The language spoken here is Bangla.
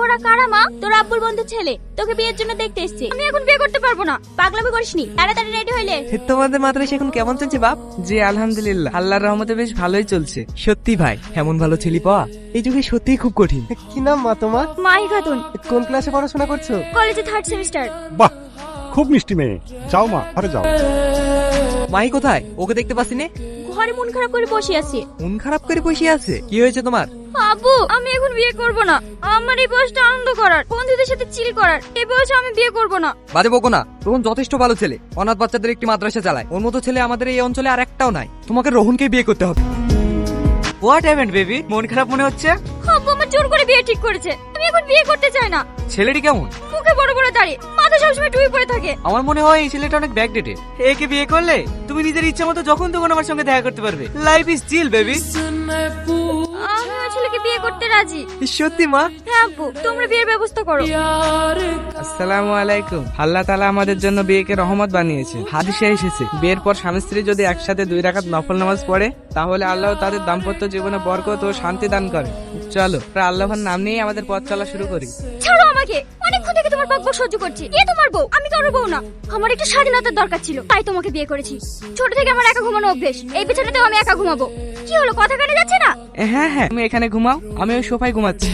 ওরা কারা মা? তোর আব্বুর বন্ধু ছেলে, তোকে বিয়ের জন্য দেখতে এসেছে। আমি এখন বিয়ে করতে পারবো না। পাগলামি করিসনি, তাড়াতাড়ি রেডি হইলে। তোমাদের মাদ্রাসা এখন কেমন চলছে বাপ? জি আলহামদুলিল্লাহ, আল্লাহর রহমতে বেশ ভালোই চলছে। সত্যি ভাই, এমন ভালো ছেলে পাওয়া এই যুগে সত্যিই খুব কঠিন। কি নাম মা তোমার? মাহি খাতুন, কোন ক্লাসে পড়াশোনা করছো? কলেজে 3rd সেমিস্টার। বাহ, খুব মিষ্টি মেয়ে। যাও মা, ঘরে যাও। মাই কোথায়? ওকে দেখতে পাচ্ছি না। ঘরে মন খারাপ করে বসে আছে। মন খারাপ করে বসে আছে? কি হয়েছে তোমার? আব্বু, আমি এখন বিয়ে করব না। আমার এই বয়সটা আনন্দ করার, বন্ধুদের সাথে চিল করার। এই বয়সে আমি বিয়ে করব না। বাজে বকো না, রোহন যথেষ্ট ভালো ছেলে, অনাথ বাচ্চাদের একটি মাদ্রাসা চালায়। ওর মতো ছেলে আমাদের এই অঞ্চলে আর একটাও নাই। তোমাকে রোহনকে বিয়ে করতে হবে। What happened baby? মন খারাপ মনে হচ্ছে? আব্বু আমার জোর করে বিয়ে ঠিক করেছে। আমি এখন বিয়ে করতে চাই না। ছেলেটি কেমন? মুখে বড় বড় দাড়ি, মাথা সবসময় টুপি পরে থাকে। আমার মনে হয় এই ছেলেটা অনেক ব্যাকডেটেড। একে বিয়ে করলে তুমি নিজের ইচ্ছা মতো যখন তখন আমার সঙ্গে দেখা করতে পারবে। Life is chill baby. আমি ওই ছেলেকে বিয়ে করতে রাজি। সত্যি মা? হ্যাঁ আব্বু, তোমরা বিয়ের ব্যবস্থা করো। আসসালামু আলাইকুম। আল্লাহ তাআলা আমাদের জন্য বিয়েকে রহমত বানিয়েছে। হাদিসে এসেছে, বিয়ের পর স্বামী স্ত্রী যদি একসাথে 2 রাকাত নফল নামাজ পড়ে তাহলে আল্লাহ তাদের দাম্পত্য জীবনে বরকত ও শান্তি দান করে। চলো আমরা আল্লাহর নাম নিয়ে আমাদের পথ চলা শুরু করি। ছাড়ো আমাকে, অনেকক্ষণ থেকে তোমার বকবক সহ্য করছি। কে তোমার বউ? আমি কারো বউ না। আমার একটু স্বাধীনতার দরকার ছিল, তাই তোমাকে বিয়ে করেছি। ছোট থেকে আমার একা ঘুমানো অভ্যেস। এই বিছানাতেও আমি একা ঘুমাবো। কি হলো, কথা কানে যাচ্ছে না? হ্যাঁ হ্যাঁ, তুমি এখানে ঘুমাও, আমি ওই সোফায় ঘুমাচ্ছি।